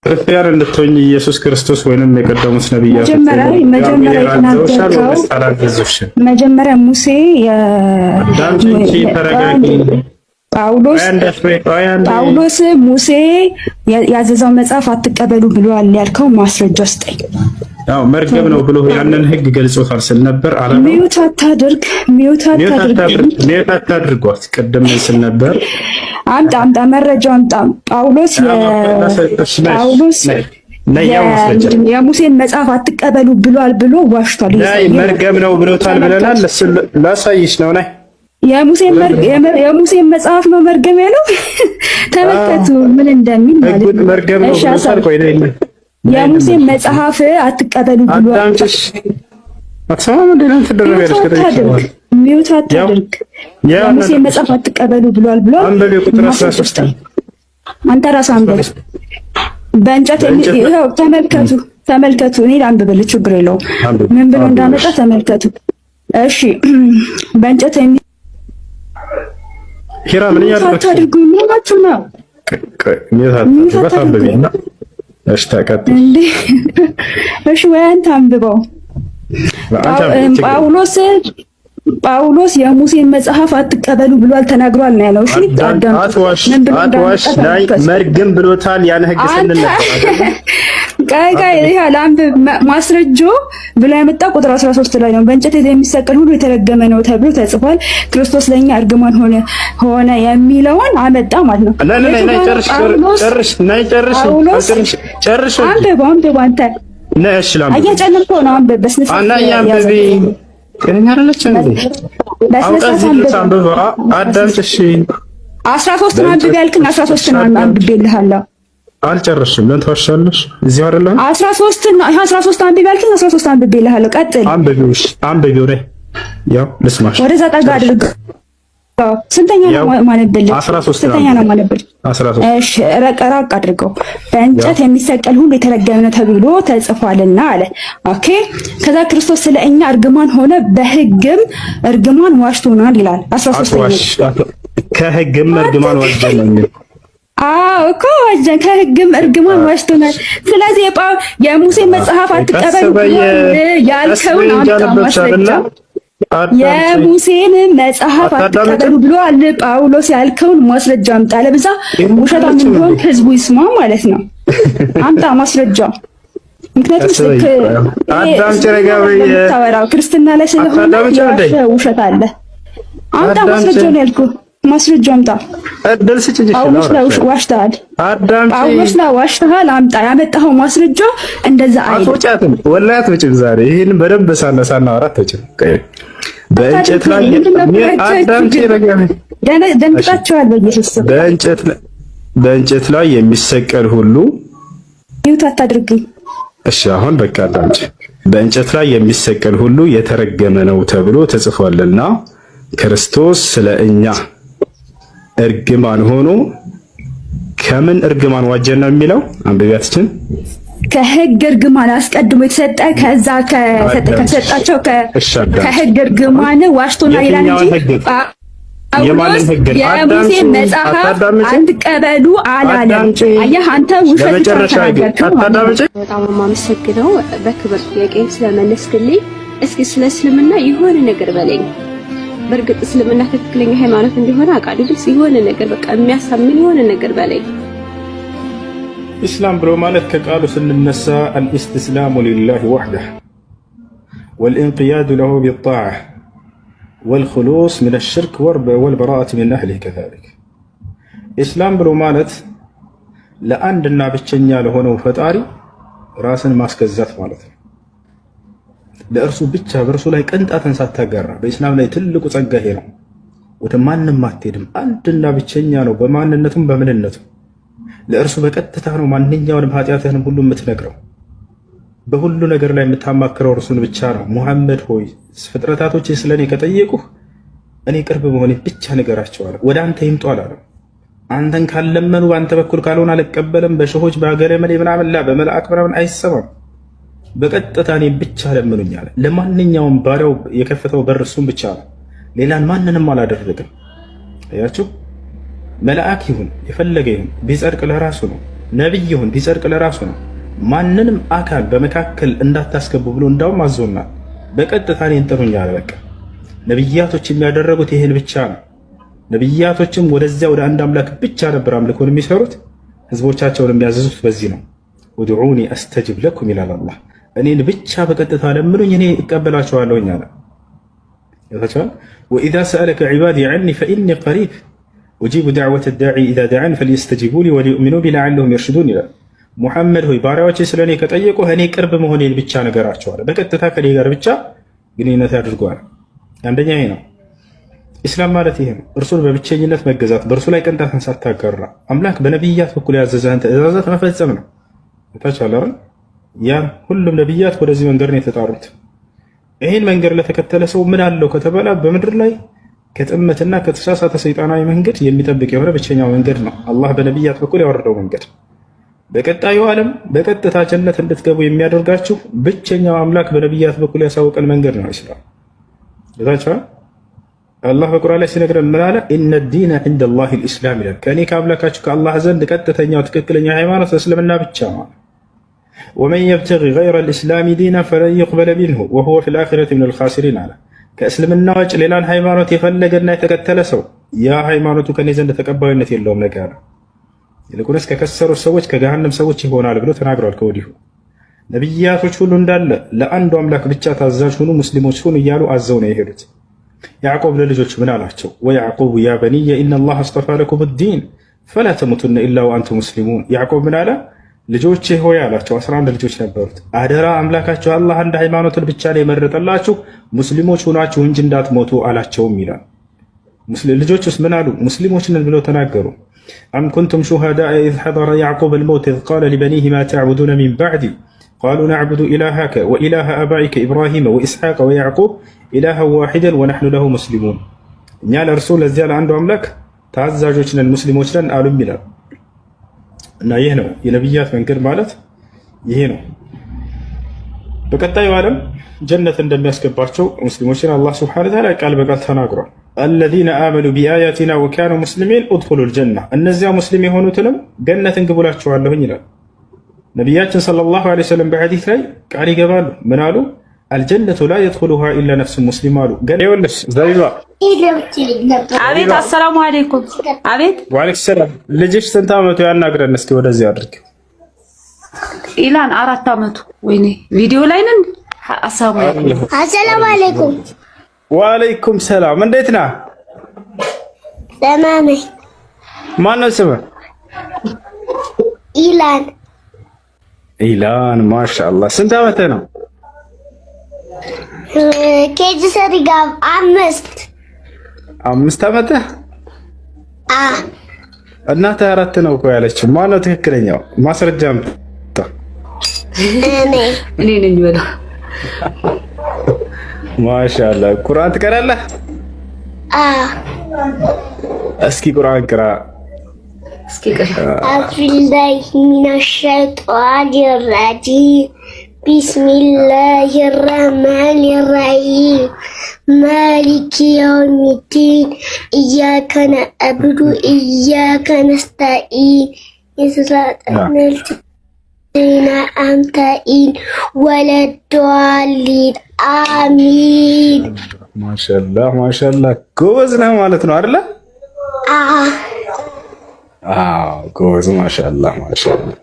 ክርስቲያን እንድትሆኝ ኢየሱስ ክርስቶስ ወይንም የቀደሙት ነብያት መጀመሪያ ሙሴ ጳውሎስ ሙሴ ያዘዘው መጽሐፍ አትቀበሉ ብሏል ያልከው ማስረጃ ስጠኝ። አዎ መርገም ነው ብሎ ያንን ህግ ገልጾታል ስል ነበር። ሚውት አታድርጓት ቅድም ስል ነበር። አምጣ መረጃው አምጣ። ጳውሎስ የሙሴን መጽሐፍ አትቀበሉ ብሏል ብሎ ዋሽቷል። መርገም ነው ብሎታል ብለናል። ላሳይሽ ነው ናይ የሙሴን መጽሐፍ ነው መርገም ያለው። ተመልከቱ ምን እንደሚል ማለት ነው። መርገም ነው ብሎታል። ቆይ የሙሴን መጽሐፍ አትቀበሉ ብሏል። አትሰማም እንዴ? ለምን ትደረጋለሽ? ሚውት አታድርግ። የሙሴን መጽሐፍ አትቀበሉ ብሏል። አንበቤ ቁጥር 13 አንተ ራስህ አንብብ። በእንጨት ይኸው ተመልከቱ። እኔ ላንብብልህ ችግር የለውም። ምን ብሎ እንዳመጣ ተመልከቱ። እሺ በእንጨት ሂራ ምን ያደርጋችሁ? ምናችሁ ነው? እሺ ተቀጥ እሺ ወይ አንተ አንብበው። ጳውሎስ የሙሴን መጽሐፍ አትቀበሉ ብሏል ተናግሯል ነው ያለው። እሺ አትዋሽ ላይ መርገም ብሎታል። ያን ህግ ስንል ቀይ ያላምብ ማስረጆ ብሎ ያመጣው ቁጥር 13 ላይ ነው። በእንጨት የሚሰቀል ሁሉ የተረገመ ነው ተብሎ ተጽፏል። ክርስቶስ ለኛ እርግማን ሆነ የሚለውን አመጣ ማለት ነው። ጨርሽ አንተ ነሽ ላም አያጨነቀው ነው። አንበ በስነሳ ከኛ አይደለች እንዴ? አዳምጪ። እሺ 13 ነው አንብቤ ያልክን 13 ነው አንብቤልሃለሁ። አልጨረስሽም። ለምን ትዋሻለሽ? እዚህ አይደለም 13 ነው 13 አንብቤ ያልክን 13 አንብቤልሃለሁ። ቀጥል። አንብቤው ላይ ያው ልስማሽ። ወደዛ ጠጋ አድርግ። ስንተኛ ነው ማነበል? 13 ስንተኛ ነው ማነበል? 13 እሺ ረቀራቅ አድርገው። በእንጨት የሚሰቀል ሁሉ የተረገመ ነው ተብሎ ተጽፏልና አለ። ኦኬ ከዛ ክርስቶስ ስለኛ እርግማን ሆነ፣ በሕግም እርግማን ዋሽቶናል ይላል። 13 ከሕግም እርግማን ዋሽቶናል። እኮ ከሕግም እርግማን ዋሽቶናል። ስለዚህ የሙሴ መጽሐፍ አትቀበሉ ያልከውን አምጣ ማስረጃ። የሙሴን መጽሐፍ አትቀበሉ ብሏል ጳውሎስ ያልከውን ማስረጃ አምጣ። ለብዛ ውሸታም እንደሆን ህዝቡ ይስማ ማለት ነው። አምጣ ማስረጃ። ምክንያቱም ታወራው ክርስትና ላይ ስለሆነ ውሸት አለ። አምጣ ማስረጃ ነው ያልኩህ። ማስረጃ አምጣ። ጳውሎስ ላይ ዋሽተሃል። ጳውሎስ ላይ ዋሽተሃል። አምጣ ያመጣኸው ማስረጃ። እንደዛ አይደል? አትወጫትም ወላሂ አትወጭም። ዛሬ ይሄን በደንብ ሳናወራ አትወጭም። በእንጨት ላይ ደንግጣቸዋል። በኢየሱስ በእንጨት ላይ የሚሰቀል ሁሉ ይውት አታድርግኝ። እሺ አሁን በቃ አዳምጪ። በእንጨት ላይ የሚሰቀል ሁሉ የተረገመ ነው ተብሎ ተጽፏልና ክርስቶስ ስለ እኛ እርግማን ሆኖ ከምን እርግማን ዋጀን ነው የሚለው? አንብቢያችን ከሕግ እርግማን አስቀድሞ የተሰጠ ከዛ ከተሰጣቸው ከሕግ እርግማን ዋሽቶና ይላል እንጂ የሙሴ መጽሐፍ አትቀበሉ አላለም። አየህ አንተ ውሸት ተናገርክ። በጣም የማመሰግነው በክብር ጥያቄን ስለመለስክልኝ። እስኪ ስለ እስልምና የሆነ ነገር በለኝ። በእርግጥ እስልምና ትክክለኛ ሃይማኖት እንደሆነ አውቃለሁ፣ ግን የሆነ ነገር በቃ የሚያሳምን የሆነ ነገር በለኝ። ኢስላም ብሎ ማለት ከቃሉ ስንነሳ አልኢስቲስላሙ ሊላሂ ወህደህ ወልኢንቅያዱ ለሁ ቢጣዓ ወልኹሉስ ሚነ ሽርክ ወልበራአት ሚን አህሊህ ከዛሊክ። ኢስላም ብሎ ማለት ለአንድና ብቸኛ ለሆነው ፈጣሪ ራስን ማስገዛት ማለት ነው። ለእርሱ ብቻ በእርሱ ላይ ቅንጣትን ሳታጋራ። በኢስላም ላይ ትልቁ ጸጋ ይሄ ነው። ወደ ማንም አትሄድም። አንድና ብቸኛ ነው በማንነቱም በምንነቱ። ለእርሱ በቀጥታ ነው ማንኛውንም ኃጢአትህንም ሁሉ የምትነግረው። በሁሉ ነገር ላይ የምታማክረው እርሱን ብቻ ነው። ሙሐመድ ሆይ ፍጥረታቶች ስለኔ ከጠየቁህ እኔ ቅርብ መሆኔ ብቻ ንገራቸዋለሁ፣ ወደ አንተ ይምጡ አላለም። አንተን ካለመኑ በአንተ በኩል ካልሆነ አልቀበልም። በሸሆች በሀገረ መሌ ምናምን በመልአክ ምናምን አይሰማም። በቀጥታ እኔ ብቻ ለምኑኝ አለ። ለማንኛውም ባሪያው የከፈተው በር እሱን ብቻ ነው። ሌላን ማንንም አላደረግም። አያችሁ፣ መልአክ ይሁን የፈለገ ይሁን ቢጸድቅ ለራሱ ነው። ነብይ ይሁን ቢጸድቅ ለራሱ ነው። ማንንም አካል በመካከል እንዳታስገቡ ብሎ እንዳውም አዞናል። በቀጥታ እኔን ጥሩኝ አለ። በቃ ነብያቶች የሚያደረጉት ይሄን ብቻ ነው። ነብያቶችም ወደዚያ ወደ አንድ አምላክ ብቻ ነበር አምልኮን የሚሰሩት። ህዝቦቻቸውን የሚያዘዙት በዚህ ነው። ውድዑኒ አስተጅብ ለኩም ይላል አላህ። እኔን ብቻ በቀጥታ ለምኑኝ እኔ እቀበላችኋለሁ አለ። ይታቻል ወኢዛ ሰአለከ ዒባዲ ዐኒ ፈኢኒ ቀሪብ ኡጂቡ ደዕወተ ዳዒ ኢዛ ደዓን ፈልየስተጂቡ ሊ ወሊዩእሚኑ ቢ ለዐለሁም የርሹዱን ይላል። ሙሐመድ ሆይ ባሪያዎቼ ስለኔ ከጠየቁ እኔ ቅርብ መሆኔን ብቻ ነገራቸዋል። በቀጥታ ከኔ ጋር ብቻ ግንኙነት ያድርጓል። አንደኛ ይሄ ነው። ኢስላም ማለት ይሄ ነው። እርሱን በብቸኝነት መገዛት፣ በእርሱ ላይ ቅንጣትን ሳታጋራ አምላክ በነቢያት በኩል ያዘዘህን ትእዛዛት መፈጸም ነው። ታቻለ ያን ሁሉም ነቢያት ወደዚህ መንገድ ነው የተጣሩት። ይህን መንገድ ለተከተለ ሰው ምን አለው ከተባለ በምድር ላይ ከጥመትና ከተሳሳተ ሰይጣናዊ መንገድ የሚጠብቅ የሆነ ብቸኛው መንገድ ነው አላህ በነቢያት በኩል ያወረደው መንገድ። በቀጣዩ ዓለም በቀጥታ ጀነት እንድትገቡ የሚያደርጋችሁ ብቸኛው አምላክ በነቢያት በኩል ያሳወቀን መንገድ ነው ኢስላም። ታቻለ አላህ በቁርአን ላይ ሲነግረን ምን አለ? ኢነ ዲነ ዒንደላሂ ልኢስላም ይላል። ከእኔ ከአምላካችሁ ከአላህ ዘንድ ቀጥተኛው ትክክለኛ ሃይማኖት እስልምና ብቻ ነው። ወመን የብተጊ ገይረ ልእስላሚ ዲና ፈለን ዩቅበለ ሚንሁ ወሁወ ፊል አኺረቲ ሚነል ኻሲሪን አለ። ከእስልምና ውጭ ሌላን ሃይማኖት የፈለገና የተከተለ ሰው ያ ሃይማኖቱ ከኔ ዘንድ ተቀባይነት የለውም ነገ አለ። ይልቁንስ ከከሰሩት ሰዎች ከገሃነም ሰዎች ይሆናል ብሎ ተናግሯል ከወዲሁ። ነቢያቶች ሁሉ እንዳለ ለአንዱ አምላክ ብቻ ታዛዥ ሁኑ፣ ሙስሊሞች ሁኑ እያሉ አዘው ነው የሄዱት። ያዕቆብ ለልጆቹ ምን አላቸው? ወያዕቁብ ያ በኒየ ኢነላህ አስጠፋ ለኩም ዲን ፈላ ተሙቱነ ኢላ ወአንቱም ሙስሊሙን። ያዕቆብ ምን አለ? ልጆቼ ሆይ አላቸው። 11 ልጆች ነበሩት። አደራ አምላካችሁ አላህ አንድ ሃይማኖትን ብቻ ነው የመረጠላችሁ ሙስሊሞች ሆናችሁ እንጂ እንዳትሞቱ አላቸውም ይላል። ልጆቹስ ምን አሉ? ሙስሊሞች ነን ብለው ተናገሩ። አም ኩንቱም ሹሃዳአ ኢዝ ሐደረ ያዕቁብ አልመውት ኢዝ ቃለ ሊበኒህ ማ ተዕቡዱነ ሚን ባዕዲ ቃሉ ነዕቡዱ ኢላሀከ ወኢላሀ አባኢከ ኢብራሂመ ወኢስሐቀ ወያዕቁብ ኢላሀን ዋሒደን ወነሕኑ ለሁ ሙስሊሙን። እኛ ለእርሱ ለዚያ ለአንዱ አምላክ ታዛዦች ነን ሙስሊሞች ነን አሉም ይላል። እና ይህ ነው የነቢያት መንገድ ማለት ይሄ ነው። በቀጣዩ ዓለም ጀነት እንደሚያስገባቸው ሙስሊሞችን አላህ ሱብሓነሁ ወተዓላ ቃል በቃል ተናግሯል። አለዚነ አመኑ ቢአያቲና ወካኑ ሙስሊሚን ኡድኹሉል ጀና፣ እነዚያ ሙስሊም የሆኑትንም ገነትን ግቡላችኋለሁኝ ይላል። ነቢያችን ሰለላሁ ዐለይሂ ወሰለም በሐዲስ ላይ ቃል ይገባሉ። ምን አሉ? አልጀነቱ ላ የድኹሉሃ ኢላ ነፍሱን ሙስሊም አሉ። ይኸውልሽ ዘቢባ። አቤት። አሰላሙ አለይኩም። አቤት። ወአለይኩም ሰላም። ልጅሽ ስንት ዓመቱ? ያናግረን እስኪ ወደዚህ አድርግ። ኢላን 4 ዓመቱ። ወይኔ ቪዲዮ ላይ ነን። አሰላሙ አለይኩም። ወአለይኩም ሰላም። እንዴት ነህ? ደህና ነኝ። ማነው ስምህ? ኢላን። ኢላን ማሻአላህ። ስንት ዓመትህ ነው? ኬጂ ሰሪጋ 5 ዓመትህ? እናትህ 4 ነው እኮ ያለችው። ማነው ትክክለኛው? ማስረጃም እኔ ነኝ በላ። ማሻአላህ። ቁርአን ትቀራለህ? እስኪ ቁርአን ቅራ። እስኪ ቅራ። አብዱላሂ ሚነሽ ሸይጧኒር ረጂም ቢስሚላሂ ረህማኒ ረሂም ማሊኪ የውሚዲን ኢያከ ነዕቡዱ ወኢያከ ነስተዒን ኢህዲነል ሲራጠል ሙስተቂም ወለዷሊን አሚን። ማሻአላህ ማሻአላህ። ጎበዝ ነህ ማለት ነው አይደለ? አዎ ጎበዝ። ማሻአላህ ማሻአላህ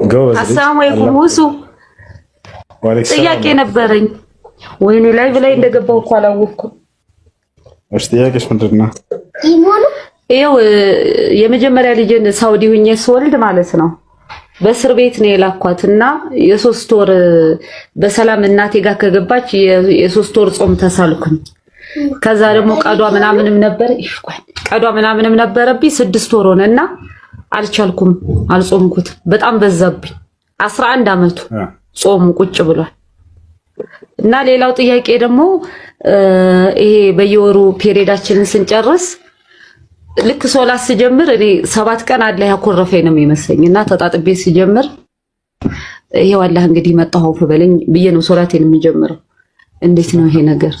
ጎበዝ። አሰላሙ አለይኩም ውሱ። ጥያቄ ነበረኝ። ወይኔ ላይቭ ላይ እንደገባው እኮ አላወቅኩም። እሺ ጥያቄሽ ምንድን ነው? ይኸው የመጀመሪያ ልጅን ሳውዲ ሁኜ ስወልድ ማለት ነው በእስር ቤት ነው የላኳት እና የ3 ወር በሰላም እናቴ ጋር ከገባች የ3 ወር ጾም ተሳልኩኝ። ከዛ ደግሞ ቀዷ ምናምንም ነበር ነበረብኝ 6 ወር ሆነና አልቻልኩም፣ አልጾምኩት። በጣም በዛብኝ። 11 ዓመቱ ጾሙ ቁጭ ብሏል። እና ሌላው ጥያቄ ደግሞ ይሄ በየወሩ ፔሪዳችንን ስንጨርስ ልክ ሶላት ስጀምር እኔ 7 ቀን አላህ ያኮረፈኝ ነው የሚመስለኝ እና ተጣጥቤ ስጀምር ይሄው አላህ እንግዲህ መጣሁ በለኝ ብዬ ነው ሶላቴን የምጀምረው። እንዴት ነው ይሄ ነገር?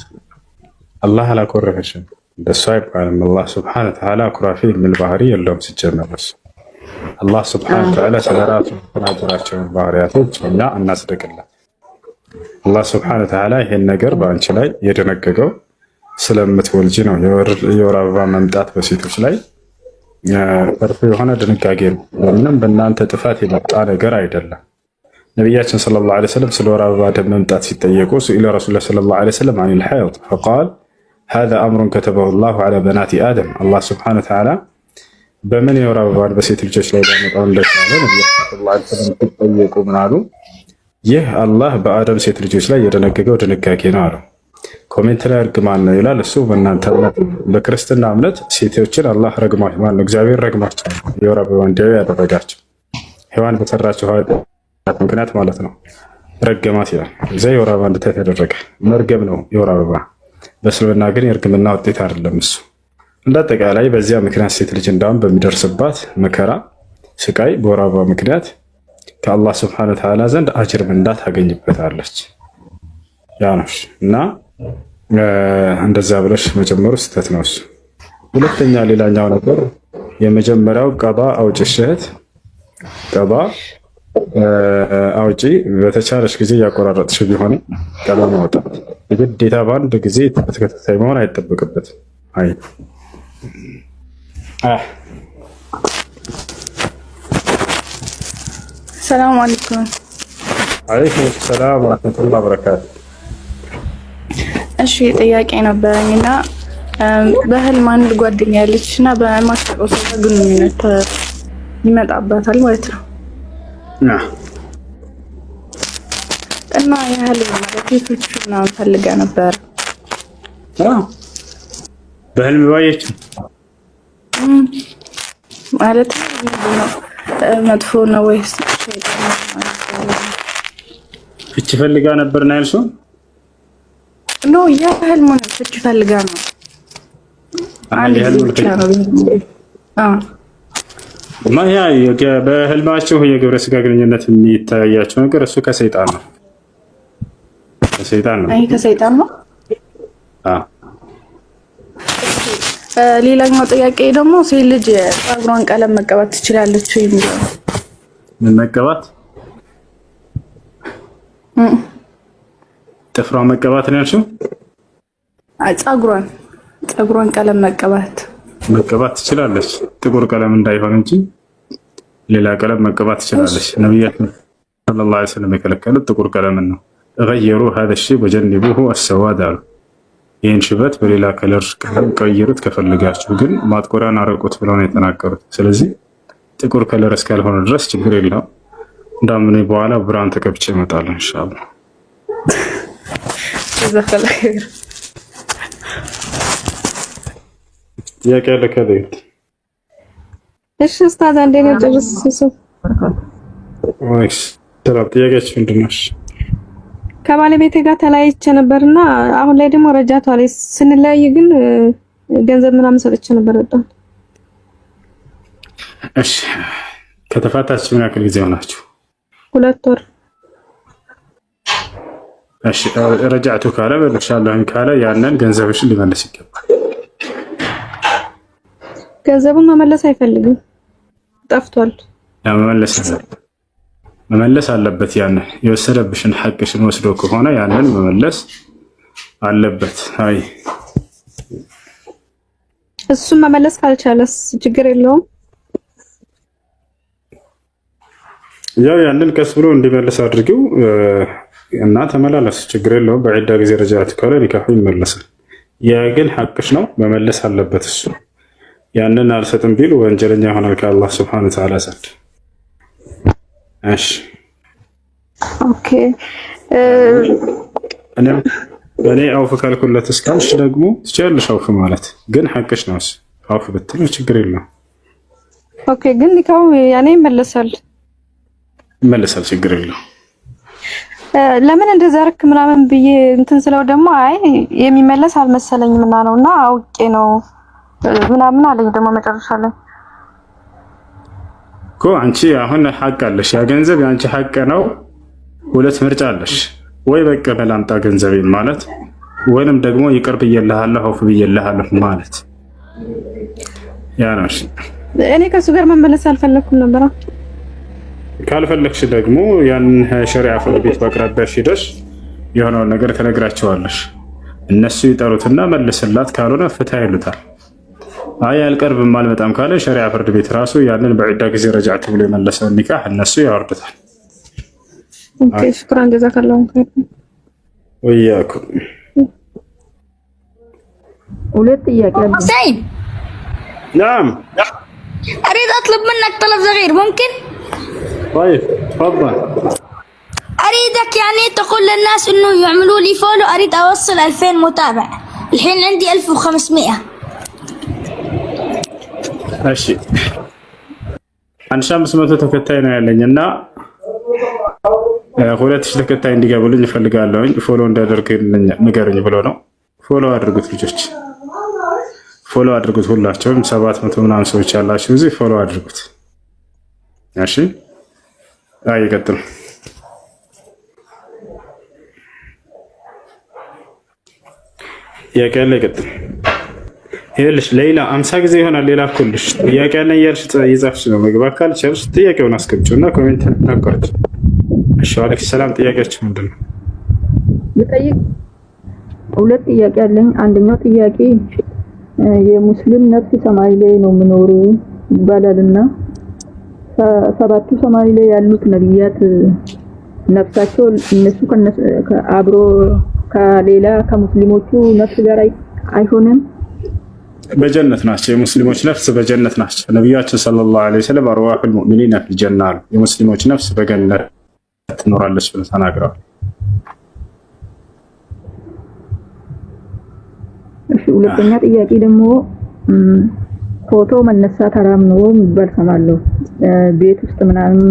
አላህ አላኮረፈሽም። እንደሱ አይባልም። አላህ ሱብሓነሁ ወተዓላ ኩራፊ የሚል ባህሪ የለውም ሲጀመር። አላህ ስብሐነሁ ወተዓላ ስለራሱ የተናገራቸውን ባህሪያቶች እኛ እናጽድቅላት። አላህ ስብሐነሁ ወተዓላ ይሄን ነገር በአንቺ ላይ የደነገገው ስለምትወልጂ ነው። የወር አበባ መምጣት በሴቶች ላይ ፈርቶ የሆነ ድንጋጌ ነው። ምንም በእናንተ ጥፋት የመጣ ነገር አይደለም። ነቢያችን ሰለላሁ ዐለይሂ ወሰለም ስለ ወር አበባ ደም መምጣት ሲጠየቁ ሱኢለ ረሱሉላህ ሰለላሁ ዐለይሂ ወሰለም አኒል ሐይድ ፈቃል ሃዛ አምሩን ከተበሁ ላሁ ዐላ በናቲ አደም። አላህ ሱብሓነሁ ወተዓላ በምን የወር አበባን በሴት ልጆች ላይ ሊያመጣው እንደቻለ ነቢያችን ሰለላሁ ዐለይሂ ወሰለም ሲጠየቁ ምን አሉ? ይህ አላህ በአደም ሴት ልጆች ላይ የደነገገው ድንጋጌ ነው አሉ። ኮሜንት ላይ እርግማን ነው ይላል። እሱ በእናንተ እምነት፣ በክርስትና እምነት ሴቶችን አላህ ረግሟቸው ማለት ነው፣ እግዚአብሔር ረግሟቸው የወር አበባ እንዲያዩ ያደረጋቸው ሔዋን በሰራቸው ምክንያት ማለት ነው። ረገማት ይላል። እዚያ የወር አበባ እንድታይ ተደረገ። መርገም ነው የወር አበባ። በእስልምና ግን የእርግምና ውጤት አይደለም እሱ። እንደ አጠቃላይ በዚያ ምክንያት ሴት ልጅ እንዳውም በሚደርስባት መከራ፣ ስቃይ በወር አበባ ምክንያት ከአላህ ስብሐነሁ ወተዓላ ዘንድ አጅር ምንዳ ታገኝበታለች። ያ ነው እና እንደዛ ብለሽ መጀመሩ ስህተት ነው እሱ። ሁለተኛ ሌላኛው ነገር የመጀመሪያው ቀባ አውጪ እህት፣ ቀባ አውጪ በተቻለሽ ጊዜ እያቆራረጥሽ ቢሆን ቀባ ማውጣት ግዴታ በአንድ ጊዜ በተከታታይ መሆን አይጠበቅበትም። አይ ሰላም አለይኩም። አለይኩም ሰላም ወራህመቱላሂ ወበረካቱ። እሺ ጥያቄ ነበረኝና በህልም አንድ ጓደኛ ያለች እና በማስታወቂያው ሰው ግንኙነት ይመጣባታል ማለት ነው እና ያህል ማለት ሴቶች ምናምን ፈልጋ ነበር። በህልም ባየች ማለት ነው መጥፎ ነው ወይስ ፍቺ ፈልጋ ነበር ነው ያልሽው? ኖ የህልም ነው ፍቺ ፈልጋ ነው። አንድ ብቻ ነው ማያ በህልማችሁ የግብረ ስጋ ግንኙነት የሚታያቸው ነገር እሱ ከሰይጣን ነው። ከሰይጣን ነው። አይ ከሰይጣን ነው። ሌላኛው ጥያቄ ደግሞ ሴት ልጅ ፀጉሯን ቀለም መቀባት ትችላለች ወይ? ምን መቀባት? ጥፍሯን መቀባት ነው ያልሽው? አይ ፀጉሯን ቀለም መቀባት ትችላለች። ጥቁር ቀለም እንዳይሆን እንጂ ሌላ ቀለም መቀባት ትችላለች። ነብያችን ሰለላሁ ዐለይሂ ወሰለም የከለከሉት ጥቁር ቀለምን ነው። غيሩ هذا الشيء وجنبوه السواد አሉ። ይህን ሽበት በሌላ ከለር ቀይሩት ከፈለጋችሁ፣ ግን ማጥቆሪያን አረቁት ብለው ነው የተናገሩት። ስለዚህ ጥቁር ከለር እስካልሆነ ድረስ ችግር የለውም። እንዳምን በኋላ ብርሃን ተቀብቼ እመጣለሁ ኢንሻአላህ። ጥያቄ ያለ ከቤት? እሺ ኡስታዝ አንዴ ነው ጨርስ። ወይስ ተራብ ጥያቄች ምንድን ነው? ከባለቤቴ ጋር ተለያይቼ ነበርና አሁን ላይ ደግሞ ረጃቷ ላይ ስንለያይ ግን ገንዘብ ምናምን ሰጥቼ ነበር በጣም። እሺ ከተፋታችሁ ምን ያክል ጊዜ ሆናችሁ? 2 ወር። እሺ ረጃቱ ካለ በልሻለሁ ካለ ያንን ገንዘብሽን ሊመልስ ይገባል። ገንዘቡን መመለስ አይፈልግም፣ ጠፍቷል። ያ መመለስ አለበት። ያንን የወሰደብሽን ሐቅሽን ወስዶ ከሆነ ያንን መመለስ አለበት። አይ እሱም መመለስ ካልቻለስ ችግር የለውም። ያው ያንን ቀስ ብሎ እንዲመለስ አድርጊው እና ተመላለስ፣ ችግር የለውም። በዒዳ ጊዜ ረጃት ካለ ኒካሁ ይመለሳል። ያ ግን ሐቅሽ ነው፣ መመለስ አለበት እሱ። ያንን አልሰጥም ቢል ወንጀለኛ ይሆናል ከአላህ Subhanahu Wa Ta'ala ዘንድ። እሺ ኦኬ። እኔ አውፍ ካልኩለት እስካልሽ ደግሞ ትችያለሽ አውፍ ማለት፣ ግን ሐቅሽ ነው እሱ። አውፍ ብትል ችግር የለውም። ኦኬ። ግን ኒካው ያኔ ይመለሳል፣ ችግር የለውም። ለምን እንደዛ ረክ ምናምን ብዬ እንትን ስለው ደግሞ አይ የሚመለስ አልመሰለኝም እና ነውና አውቄ ነው ምናምን አለኝ። ደግሞ መጨረሻ ላይ እኮ አንቺ አሁን ሐቅ አለሽ፣ ያ ገንዘብ ያንቺ ሐቅ ነው። ሁለት ምርጫ አለሽ፣ ወይ በቃ በላምጣ ገንዘቤን ማለት፣ ወይንም ደግሞ ይቅር ብዬልሃለሁ አውፍ ብዬልሃለሁ ማለት። ያ ነው እኔ ከሱ ጋር መመለስ አልፈለኩም ነበር። ካልፈለግሽ ደግሞ ያን ሸሪዓ ፍርድ ቤት በአቅራቢያሽ ሄደሽ የሆነውን ነገር ተነግራቸዋለሽ። እነሱ ይጠሩትና መልስላት፣ ካልሆነ ፍታ ይሉታል። አይ አልቀርብም አልመጣም ካለ ሸሪዓ ፍርድ ቤት ራሱ ያንን በዒዳ ጊዜ ረጃዕት ብሎ የመለሰውን ኒካህ እነሱ ያወርዱታል። ኦኬ ሽክራን ጀዛከላሁ ኸይር ወያኩም። ሁለት ጥያቄ አለ። حسين نعم اريد اطلب منك طلب صغير ممكن؟ طيب تفضل. اريدك يعني تقول للناس انه يعملوا لي فولو، اريد اوصل 2000 متابع، الحين عندي 1500. እሺ 1500 ተከታይ ነው ያለኝና 2000 ተከታይ እንዲገቡልኝ እፈልጋለሁኝ። ፎሎ እንዳደርግልኝ ንገሩኝ ብሎ ነው። ፎሎ አድርጉት ልጆች፣ ፎሎ አድርጉት። ሁላችሁም 700 ምናምን ሰዎች ያላችሁ እዚህ ፎሎ አድርጉት። እሺ ይቀጥል። ያቀለ ይቀጥል። ይኸውልሽ ሌላ 50 ጊዜ ይሆናል ሌላ ኩልሽ ጥያቄ ያለኝ እያልሽ እየጻፍሽ ነው። መግባት ካልቻልሽ ጥያቄውን አስቀምጪውና ኮሜንት አቋርጥ። እሺ ወአለይኩም ሰላም። ጥያቄያችሁ ምንድን ነው? ልጠይቅ። ሁለት ጥያቄ አለኝ። አንደኛው ጥያቄ የሙስሊም ነፍስ ሰማይ ላይ ነው የሚኖረው ይባላልና ሰባቱ ሰማይ ላይ ያሉት ነብያት ነፍሳቸው እነሱ አብሮ ከሌላ ከሙስሊሞቹ ነፍስ ጋር አይሆንም? በጀነት ናቸው። የሙስሊሞች ነፍስ በጀነት ናቸው። ነቢያችን ሰለላሁ ዐለይሂ ወሰለም አርዋሑል ሙእሚኒነ ፊል ጀና አሉ። የሙስሊሞች ነፍስ በገነት ትኖራለች ብለው ተናግረዋል። እሺ ሁለተኛ ጥያቄ ደግሞ ፎቶ መነሳት ሐራም ነው የሚባል ሰማለሁ። ቤት ውስጥ ምናምን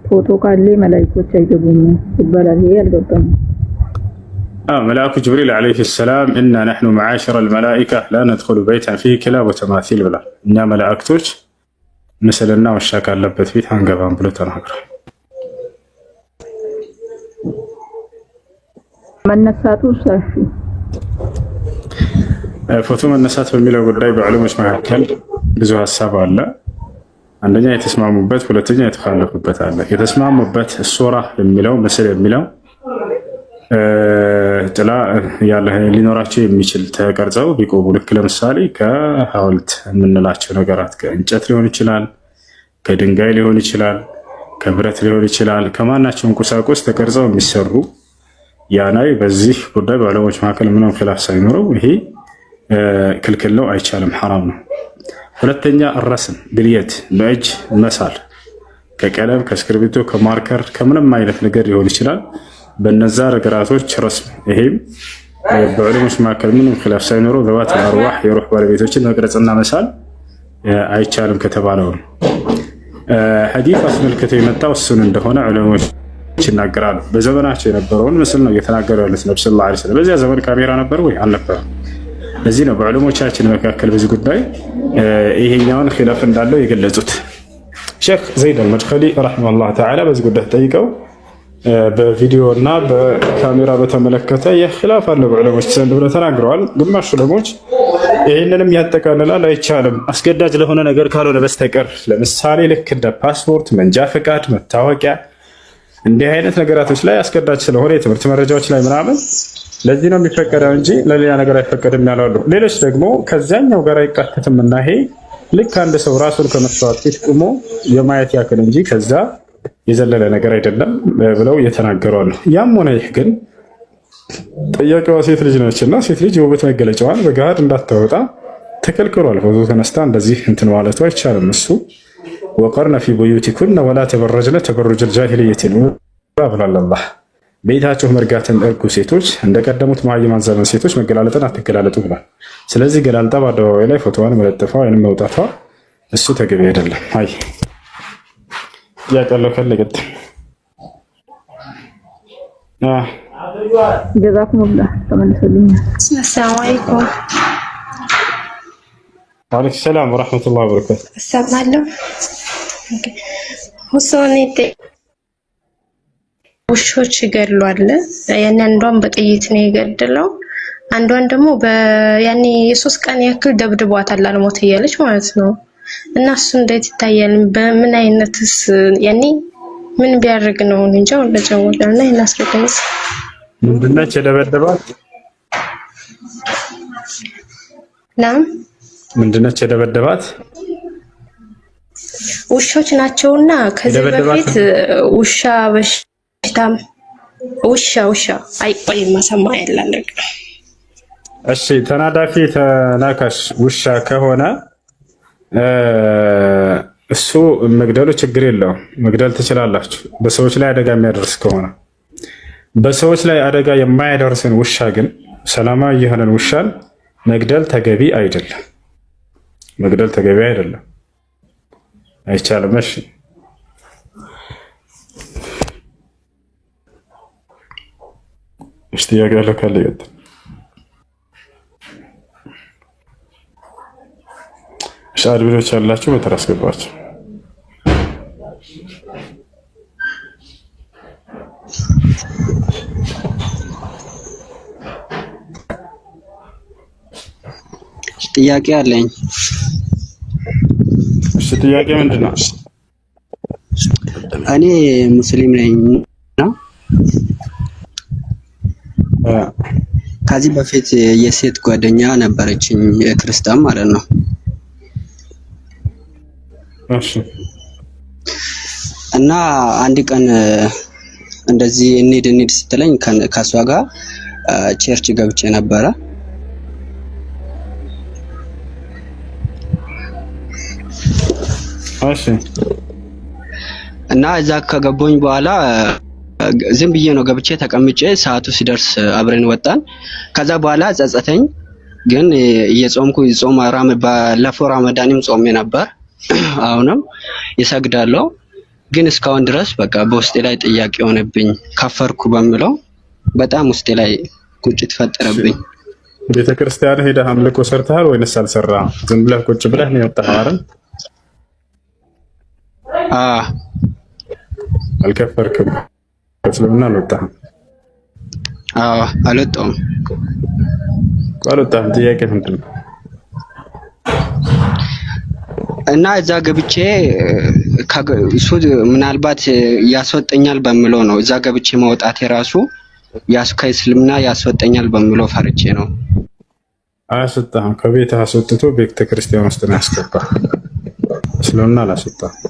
ፎቶ ካለ መላእክቶች አይገቡም ይባላል። ይሄ አልገባኝም። ملاك جبريل عليه السلام إنا نحن معاشر الملائكة لا ندخل بيتا فيه كلاب وتماثيل بلا إنا ملائكتوች ምስልና ውሻ ካለበት ቤት አንገባም ብሎ ተናግሯል። መነሳቱ ሰፊ ፎቶ መነሳት በሚለው ጉዳይ በዕለሞች መካከል ብዙ ሀሳብ አለ። አንደኛ የተስማሙበት፣ ሁለተኛ የተካለፉበት አለ። የተስማሙበት ሱራ የሚለው ምስል የሚለው ጥላ ያለ ሊኖራቸው የሚችል ተቀርጸው ቢቆሙ ልክ ለምሳሌ ከሐውልት የምንላቸው ነገራት ከእንጨት ሊሆን ይችላል፣ ከድንጋይ ሊሆን ይችላል፣ ከብረት ሊሆን ይችላል። ከማናቸውም ቁሳቁስ ተቀርጸው የሚሰሩ ያናይ በዚህ ጉዳይ በዕለሞች መካከል ምንም ኺላፍ ሳይኖረው ይሄ ክልክል ነው፣ አይቻልም፣ ሐራም ነው። ሁለተኛ ረስም ብልየት በእጅ መሳል ከቀለም ከእስክርቢቶ ከማርከር ከምንም አይነት ነገር ሊሆን ይችላል። በነዛ ነገራቶች ረስም ይሄም በዕለሞች መካከል ምንም ኺላፍ ሳይኖረው ዘዋት አርዋህ የሩህ ባለቤቶችን መቅረጽና መሳል አይቻልም ከተባለው ነው። ሐዲስ አስመልክተው የመጣው እሱን እንደሆነ ዕለሞች ይናገራሉ። በዘመናቸው የነበረውን ምስል ነው እየተናገሩ ያሉት ነብዩ ሰለላሁ ዐለይሂ ወሰለም። በዚያ ዘመን ካሜራ ነበር ወይ አልነበረም? ለዚህ ነው በዕለሞቻችን መካከል በዚህ ጉዳይ ይሄኛውን ኺላፍ እንዳለው የገለጹት። ሼክ ዘይድ አልመድኸሊ ረሂመሁላህ ተዓላ በዚህ ጉዳይ ጠይቀው በቪዲዮ እና በካሜራ በተመለከተ የኺላፍ አለው በዕለሞች ዘንድ ብለው ተናግረዋል። ግማሽ ዕለሞች ይህንንም ያጠቃልላል፣ አይቻልም አስገዳጅ ለሆነ ነገር ካልሆነ በስተቀር ለምሳሌ ልክ እንደ ፓስፖርት፣ መንጃ ፈቃድ፣ መታወቂያ እንዲህ አይነት ነገራቶች ላይ አስገዳጅ ስለሆነ የትምህርት መረጃዎች ላይ ምናምን ለዚህ ነው የሚፈቀደው እንጂ ለሌላ ነገር አይፈቀድም ያላሉ። ሌሎች ደግሞ ከዚያኛው ጋር አይቃተትም እና ይሄ ልክ አንድ ሰው ራሱን ከመስዋዕት ፊት ቆሞ የማየት ያክል እንጂ ከዛ የዘለለ ነገር አይደለም ብለው እየተናገሩ አሉ። ያም ሆነ ይህ ግን ጠያቂዋ ሴት ልጅ ነች እና ሴት ልጅ የውበት መገለጫዋን በገሃድ እንዳታወጣ ተከልክሏል። ፎቶ ተነስታ እንደዚህ እንትን ማለቱ አይቻልም። እሱ ወቀርነ ፊ ቡዩቲኩነ ወላ ተበረጅነ ተበሩጀል ጃሂልየት ብሏል አላህ። ቤታችሁ መርጋትን እርጉ ሴቶች እንደቀደሙት መሃይማን ዘመን ሴቶች መገላለጥን አትገላለጡ ብሏል። ስለዚህ ገላልጣ በአደባባይ ላይ ፎቶዋን መለጠፏ ወይም መውጣቷ እሱ ተገቢ አይደለም። አይ ያቀለው ከለገት ጀዛኩሙላህ ተመልሰልኝ። አሰላሙ አለይኩም። ወአለይኩም ሰላም ወራህመቱላሂ ወበረካቱ። እሰማለሁ። ሁሴን ውሾች ገድሏል። ያን አንዷን በጥይት ነው የገደለው፣ አንዷን ደግሞ ያኔ የ3 ቀን ያክል ደብድቧታል አልሞት እያለች ማለት ነው። እና እሱ እንዴት ይታያል? በምን አይነትስ ያኔ ምን ቢያደርግ ነው እንጃ ወለጀውልና እናስረዳኝ። ምንድነች የደበደባት? ናም ምንድነች የደበደባት? ውሾች ናቸውና ከዚህ በፊት ውሻ በሽታም ውሻ አይቆይ ማሰማ ያላልቅ። እሺ ተናዳፊ ተናካሽ ውሻ ከሆነ እሱ መግደሉ ችግር የለውም፣ መግደል ትችላላችሁ። በሰዎች ላይ አደጋ የሚያደርስ ከሆነ በሰዎች ላይ አደጋ የማያደርስን ውሻ ግን ሰላማዊ የሆነን ውሻን መግደል ተገቢ አይደለም። መግደል ተገቢ አይደለም፣ አይቻልም። እሺ ጥያቄ ያለው ካለ ይቀጥል። አድሚኖች ያላችሁ በተራ አስገባችሁ። ጥያቄ አለኝ። እሺ ጥያቄ ምንድነው? እኔ ሙስሊም ነኝ እና ከዚህ በፊት የሴት ጓደኛ ነበረችኝ፣ የክርስቲያን ማለት ነው። እሺ እና አንድ ቀን እንደዚህ እንሂድ ስትለኝ ከሷ ጋር ቸርች ገብቼ ነበረ። እሺ እና እዛ ከገባኝ በኋላ ዝም ብዬ ነው ገብቼ ተቀምጬ፣ ሰዓቱ ሲደርስ አብረን ወጣን። ከዛ በኋላ ጸጸተኝ። ግን እየጾምኩ ባለፈው ረመዳንም ጾሜ ነበር፣ አሁንም ይሰግዳለሁ። ግን እስካሁን ድረስ በቃ በውስጤ ላይ ጥያቄ ሆነብኝ። ከፈርኩ በሚለው በጣም ውስጤ ላይ ቁጭት ፈጠረብኝ። ቤተክርስቲያን ሄደህ አምልኮ ሰርተሃል ወይንስ አልሰራህም? ዝም ብለህ ቁጭ ብለህ ነው የወጣኸው አይደል? አልከፈርክም፣ ከእስልምና አልወጣህም? አልወጣሁም። ጥያቄ ምንድን ነው? እና እዛ ገብቼ እሱ ምናልባት ያስወጠኛል በሚለው ነው እዛ ገብቼ መውጣት የራሱ ከእስልምና ያስወጠኛል በሚለው ፈርቼ ነው። አያስወጣህም። ከቤትህ አስወጥቶ ቤተክርስቲያን ውስጥ ነው ያስገባህ። እስልምና አላስወጣህም።